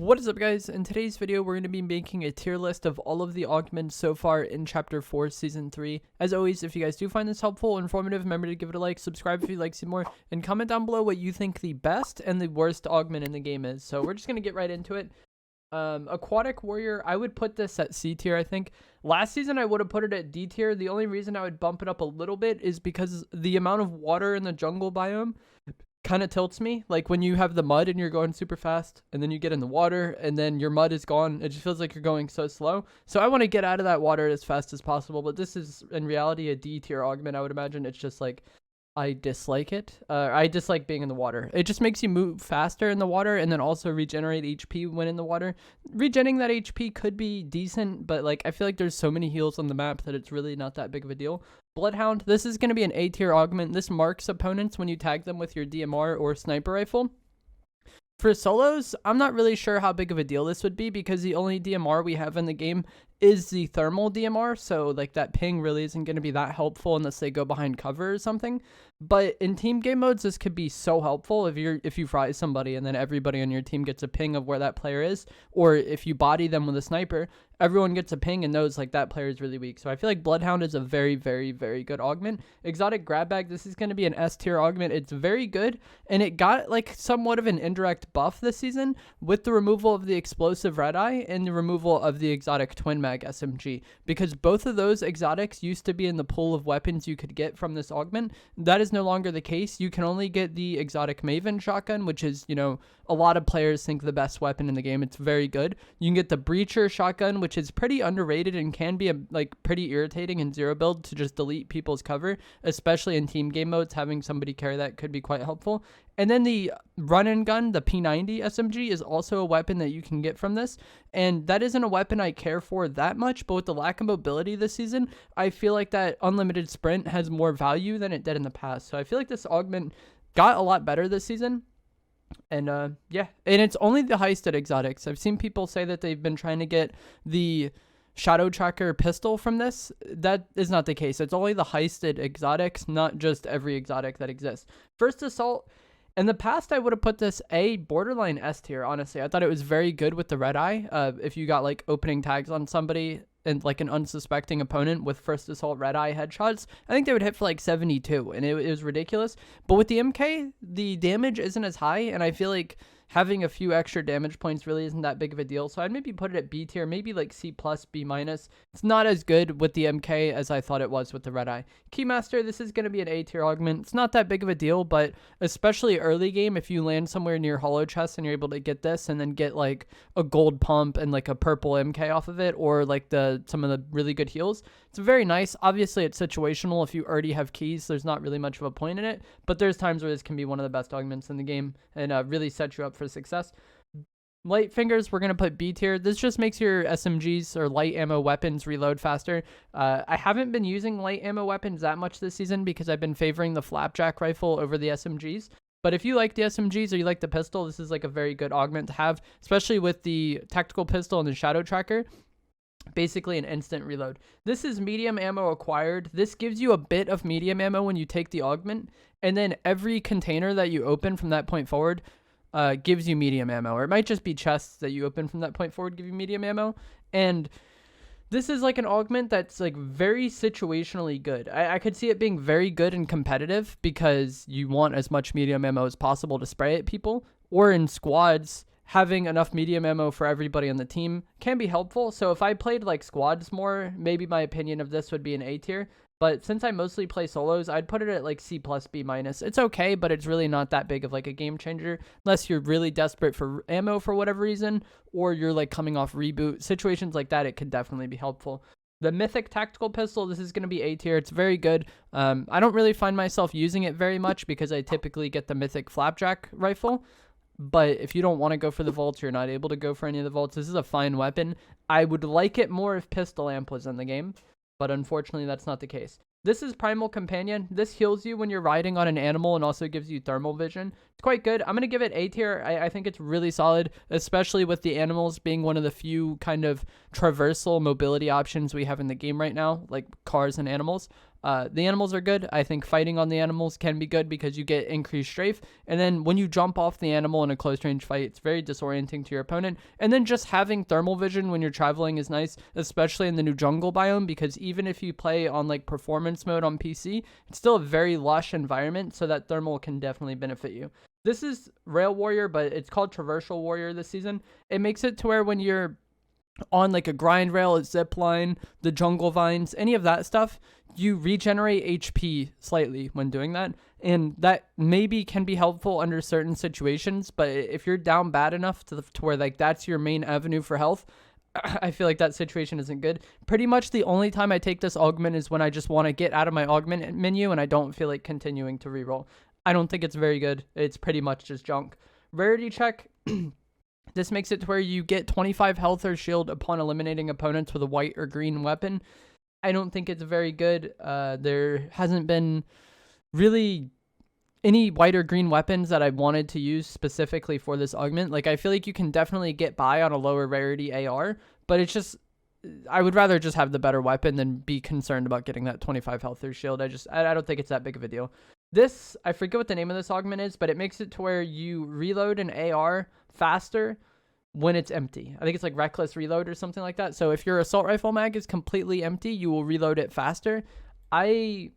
What is up, guys? In today's video, we're going to be making a tier list of all of the augments so far in Chapter 4, Season 3. As always, if you guys do find this helpful or informative, remember to give it a like, subscribe if you'd like to see more, and comment down below what you think the best and the worst augment in the game is. So we're just going to get right into it. Aquatic Warrior, I would put this at C tier, I think. Last season, I would have put it at D tier. The only reason I would bump it up a little bit is because the amount of water in the jungle biome kind of tilts me. Like when you have the mud and you're going super fast and then you get in the water and then your mud is gone, it just feels like you're going so slow. So I want to get out of that water as fast as possible, but this is in reality a D tier augment. I would imagine it's just like I dislike it. I dislike being in the water. It just makes you move faster in the water and then also regenerate HP when in the water. Regenerating that HP could be decent, but like I feel like there's so many heals on the map that it's really not that big of a deal. Bloodhound, this is going to be an A tier augment. This marks opponents when you tag them with your DMR or sniper rifle. For solos, I'm not really sure how big of a deal this would be because the only DMR we have in the game is the thermal DMR, so like that ping really isn't going to be that helpful unless they go behind cover or something. But in team game modes, this could be so helpful if you fry somebody and then everybody on your team gets a ping of where that player is, or if you body them with a sniper, everyone gets a ping and knows like that player is really weak. So I feel like Bloodhound is a very, very, very good augment. Exotic Grab Bag, this is going to be an S tier augment. It's very good, and it got like somewhat of an indirect buff this season with the removal of the explosive red eye and the removal of the exotic twin mag SMG, because both of those exotics used to be in the pool of weapons you could get from this augment. That is no longer the case. You can only get the exotic Maven shotgun, which is, you know, a lot of players think the best weapon in the game. It's very good. You can get the breacher shotgun, which is pretty underrated and can be like pretty irritating in zero build to just delete people's cover, especially in team game modes. Having somebody carry that could be quite helpful. And then the run and gun, the P90 SMG, is also a weapon that you can get from this. And that isn't a weapon I care for that much, but with the lack of mobility this season, I feel like that unlimited sprint has more value than it did in the past. So I feel like this augment got a lot better this season. And yeah, and it's only the heisted exotics. I've seen people say that they've been trying to get the Shadow Tracker pistol from this. That is not the case. It's only the heisted exotics, not just every exotic that exists. First Assault, in the past, I would have put this a borderline S tier, honestly. I thought it was very good with the red eye. If you got like opening tags on somebody and like an unsuspecting opponent with First Assault red eye headshots, I think they would hit for like 72, and it was ridiculous. But with the MK, the damage isn't as high, and I feel like having a few extra damage points really isn't that big of a deal. So I'd maybe put it at B tier, maybe like C+, B-. It's not as good with the MK as I thought it was with the red eye. Keymaster, this is going to be an A tier augment. It's not that big of a deal, but especially early game, if you land somewhere near hollow chest and you're able to get this and then get like a gold pump and like a purple MK off of it, or like some of the really good heals, it's very nice. Obviously it's situational. If you already have keys, there's not really much of a point in it, but there's times where this can be one of the best augments in the game and really set you up for success. Light fingers, we're going to put B tier. This just makes your SMGs or light ammo weapons reload faster. I haven't been using light ammo weapons that much this season because I've been favoring the flapjack rifle over the SMGs. But if you like the SMGs or you like the pistol, this is like a very good augment to have, especially with the tactical pistol and the Shadow Tracker. Basically an instant reload. This is medium ammo acquired. This gives you a bit of medium ammo when you take the augment, and then every container that you open from that point forward gives you medium ammo, or it might just be chests that you open from that point forward give you medium ammo. And this is like an augment that's like very situationally good. I could see it being very good and competitive because you want as much medium ammo as possible to spray at people, or in squads, having enough medium ammo for everybody on the team can be helpful. So if I played like squads more, maybe my opinion of this would be an A tier. But since I mostly play solos, I'd put it at like C+, B-. It's okay, but it's really not that big of like a game changer unless you're really desperate for ammo for whatever reason, or you're like coming off reboot. Situations like that, it could definitely be helpful. The Mythic tactical pistol, this is going to be A tier. It's very good. I don't really find myself using it very much because I typically get the Mythic flapjack rifle. But if you don't want to go for the vaults, you're not able to go for any of the vaults, this is a fine weapon. I would like it more if Pistol Amp was in the game, but unfortunately that's not the case. This is Primal Companion. This heals you when you're riding on an animal and also gives you thermal vision. It's quite good. I'm going to give it A tier. I think it's really solid, especially with the animals being one of the few kind of traversal mobility options we have in the game right now, like cars and animals. The animals are good. I think fighting on the animals can be good because you get increased strafe. And then when you jump off the animal in a close range fight, it's very disorienting to your opponent. And then just having thermal vision when you're traveling is nice, especially in the new jungle biome, because even if you play on like performance mode on PC, it's still a very lush environment, so that thermal can definitely benefit you. This is Rail Warrior, but it's called Traversal Warrior this season. It makes it to where when you're on like a grind rail, a zip line, the jungle vines, any of that stuff, you regenerate HP slightly when doing that. And that maybe can be helpful under certain situations, but if you're down bad enough to where like that's your main avenue for health, I feel like that situation isn't good. Pretty much the only time I take this augment is when I just want to get out of my augment menu and I don't feel like continuing to reroll. I don't think it's very good. It's pretty much just junk. Rarity Check. This makes it to where you get 25 health or shield upon eliminating opponents with a white or green weapon. I don't think it's very good. There hasn't been really any white or green weapons that I wanted to use specifically for this augment. Like, I feel like you can definitely get by on a lower rarity AR, but it's just, I would rather just have the better weapon than be concerned about getting that 25 health or shield. I don't think it's that big of a deal. This, I forget what the name of this augment is, but it makes it to where you reload an AR faster when it's empty. I think it's like reckless reload or something like that. So if your assault rifle mag is completely empty, you will reload it faster. I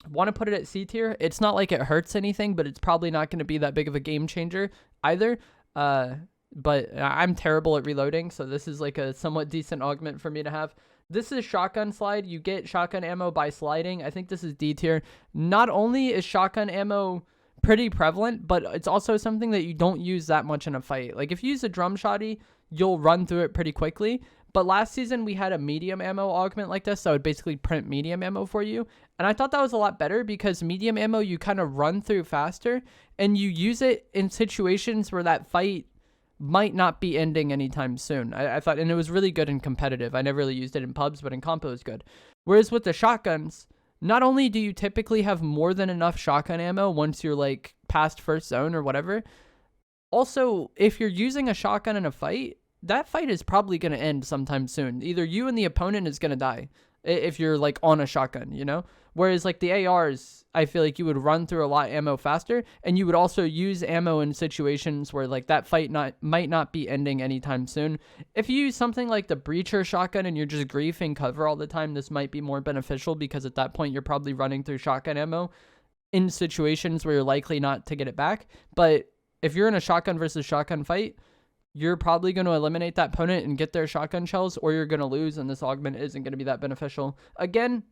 want to put it at C tier. It's not like it hurts anything, but it's probably not going to be that big of a game changer either. But I'm terrible at reloading, so this is like a somewhat decent augment for me to have. This is shotgun slide. You get shotgun ammo by sliding. I think this is D tier. Not only is shotgun ammo pretty prevalent, but it's also something that you don't use that much in a fight. Like if you use a drum shotty, you'll run through it pretty quickly. But last season we had a medium ammo augment like this, so it would basically print medium ammo for you. And I thought that was a lot better because medium ammo you kind of run through faster and you use it in situations where that fight might not be ending anytime soon. I thought, and it was really good and competitive. I never really used it in pubs, but in comp it was good. Whereas with the shotguns, not only do you typically have more than enough shotgun ammo once you're like past first zone or whatever, also if you're using a shotgun in a fight, that fight is probably going to end sometime soon. Either you and the opponent is going to die if you're like on a shotgun, you know? Whereas like the ARs, I feel like you would run through a lot of ammo faster, and you would also use ammo in situations where like that fight might not be ending anytime soon. If you use something like the breacher shotgun and you're just griefing cover all the time, this might be more beneficial because at that point you're probably running through shotgun ammo in situations where you're likely not to get it back. But if you're in a shotgun versus shotgun fight, you're probably going to eliminate that opponent and get their shotgun shells, or you're going to lose, and this augment isn't going to be that beneficial. Again,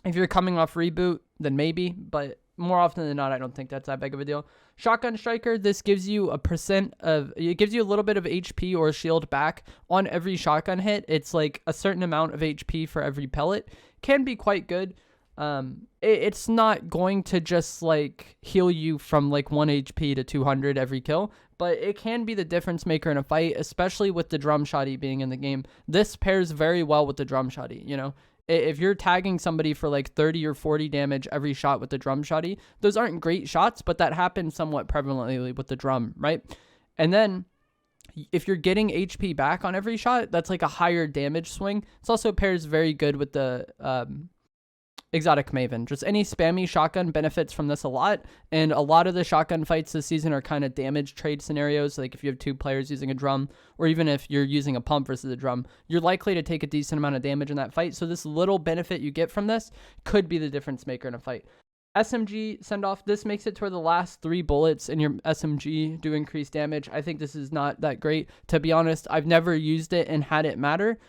if you're coming off reboot, then maybe, but more often than not, I don't think that's that big of a deal. Shotgun Striker, this gives you it gives you a little bit of HP or shield back on every shotgun hit. It's like a certain amount of HP for every pellet. Can be quite good. It's not going to just like heal you from like 1 HP to 200 every kill, but it can be the difference maker in a fight, especially with the drum shotty being in the game. This pairs very well with the drum shotty, you know? If you're tagging somebody for like 30 or 40 damage every shot with the drum shotty, those aren't great shots, but that happens somewhat prevalently with the drum, right? And then if you're getting HP back on every shot, that's like a higher damage swing. It also pairs very good with the Exotic Maven. Just any spammy shotgun benefits from this a lot, and a lot of the shotgun fights this season are kind of damage trade scenarios. Like if you have two players using a drum, or even if you're using a pump versus a drum, you're likely to take a decent amount of damage in that fight. So this little benefit you get from this could be the difference maker in a fight. SMG Send Off, this makes it to where the last 3 bullets in your SMG do increase damage. I think this is not that great. To be honest, I've never used it and had it matter.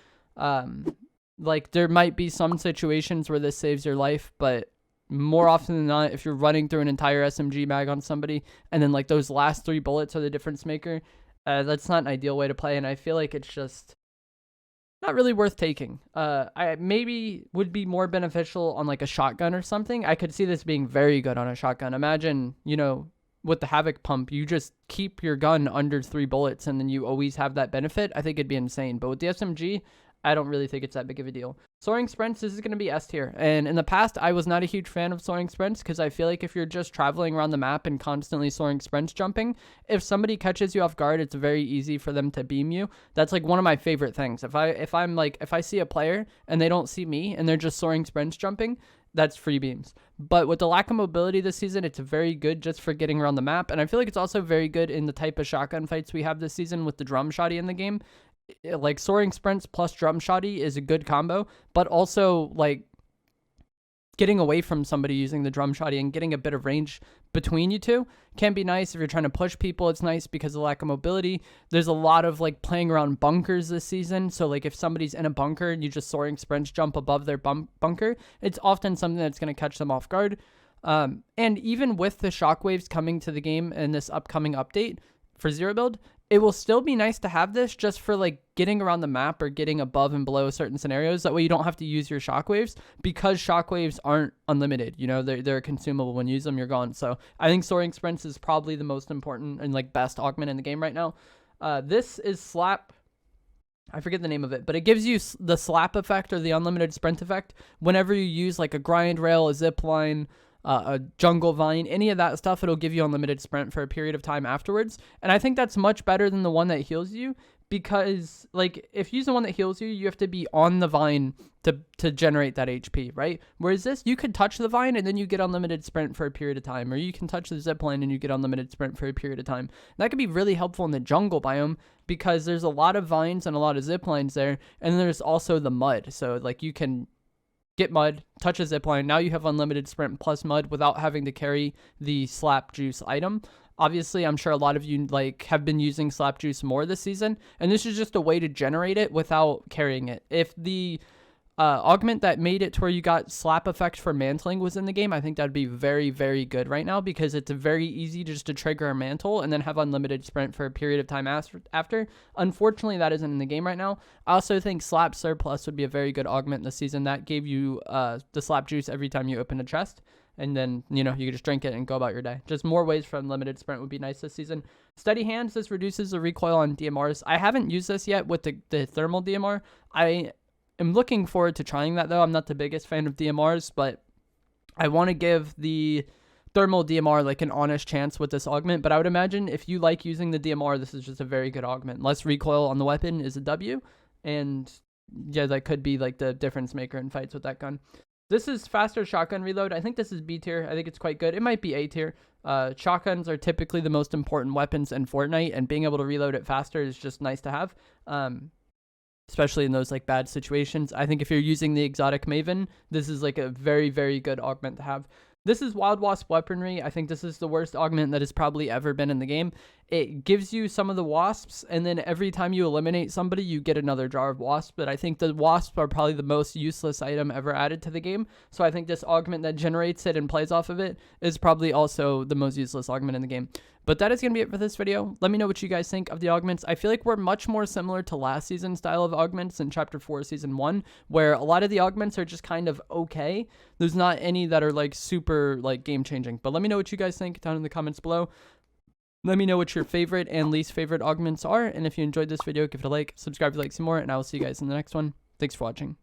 Like, there might be some situations where this saves your life, but more often than not, if you're running through an entire SMG mag on somebody, and then, like, those last 3 bullets are the difference maker, that's not an ideal way to play, and I feel like it's just not really worth taking. I maybe would be more beneficial on, like, a shotgun or something. I could see this being very good on a shotgun. Imagine, you know, with the Havoc pump, you just keep your gun under 3 bullets, and then you always have that benefit. I think it'd be insane, but with the SMG, I don't really think it's that big of a deal. Soaring Sprints, this is going to be S tier. And in the past, I was not a huge fan of Soaring Sprints because I feel like if you're just traveling around the map and constantly Soaring Sprints jumping, if somebody catches you off guard, it's very easy for them to beam you. That's like one of my favorite things. If I see a player and they don't see me and they're just Soaring Sprints jumping, that's free beams. But with the lack of mobility this season, it's very good just for getting around the map. And I feel like it's also very good in the type of shotgun fights we have this season with the drum shotty in the game. Like Soaring Sprints plus drum shotty is a good combo, but also like getting away from somebody using the drum shotty and getting a bit of range between you two can be nice. If you're trying to push people, it's nice because of the lack of mobility. There's a lot of like playing around bunkers this season. So like if somebody's in a bunker and you just Soaring Sprints jump above their bunker, it's often something that's going to catch them off guard. And even with the shockwaves coming to the game in this upcoming update for Zero Build, it will still be nice to have this just for like getting around the map or getting above and below certain scenarios. That way you don't have to use your shockwaves, because shockwaves aren't unlimited. You know, they're consumable. When you use them, you're gone. So I think Soaring Sprints is probably the most important and like best augment in the game right now. This is Slap. I forget the name of it, but it gives you the slap effect or the unlimited sprint effect whenever you use like a grind rail, a zip line, a jungle vine, any of that stuff. It'll give you unlimited sprint for a period of time afterwards. And I think that's much better than the one that heals you, because like if you use the one that heals you, you have to be on the vine to generate that HP, right? Whereas this, you could touch the vine and then you get unlimited sprint for a period of time, or you can touch the zip line and you get unlimited sprint for a period of time. And that could be really helpful in the jungle biome, because there's a lot of vines and a lot of zip lines there, and there's also the mud. So like you can get mud, touch a zipline. Now you have unlimited sprint plus mud without having to carry the slap juice item. Obviously, I'm sure a lot of you like have been using slap juice more this season, and this is just a way to generate it without carrying it. If the augment that made it to where you got slap effect for mantling was in the game, I think that'd be very, very good right now, because it's very easy just to trigger a mantle and then have unlimited sprint for a period of time after. Unfortunately, that isn't in the game right now. I also think slap surplus would be a very good augment this season. That gave you the slap juice every time you open a chest, and then, you know, you could just drink it and go about your day. Just more ways for unlimited sprint would be nice this season. Steady Hands, this reduces the recoil on DMRs. I haven't used this yet with the thermal DMR. I'm looking forward to trying that, though. I'm not the biggest fan of DMRs, but I want to give the thermal DMR like an honest chance with this augment. But I would imagine if you like using the DMR, this is just a very good augment. Less recoil on the weapon is a W, and yeah, that could be like the difference maker in fights with that gun. This is faster shotgun reload. I think this is B tier. I think it's quite good. It might be A tier. Shotguns are typically the most important weapons in Fortnite, and being able to reload it faster is just nice to have. Especially in those like bad situations. I think if you're using the exotic Maven, this is like a very, very good augment to have. This is Wild Wasp Weaponry. I think this is the worst augment that has probably ever been in the game. It gives you some of the wasps, and then every time you eliminate somebody, you get another jar of wasps. But I think the wasps are probably the most useless item ever added to the game. So I think this augment that generates it and plays off of it is probably also the most useless augment in the game. But that is going to be it for this video. Let me know what you guys think of the augments. I feel like we're much more similar to last season's style of augments in Chapter 4 Season 1, where a lot of the augments are just kind of okay. There's not any that are like super like game-changing. But let me know what you guys think down in the comments below. Let me know what your favorite and least favorite augments are. And if you enjoyed this video, give it a like, subscribe if you like some more, and I will see you guys in the next one. Thanks for watching.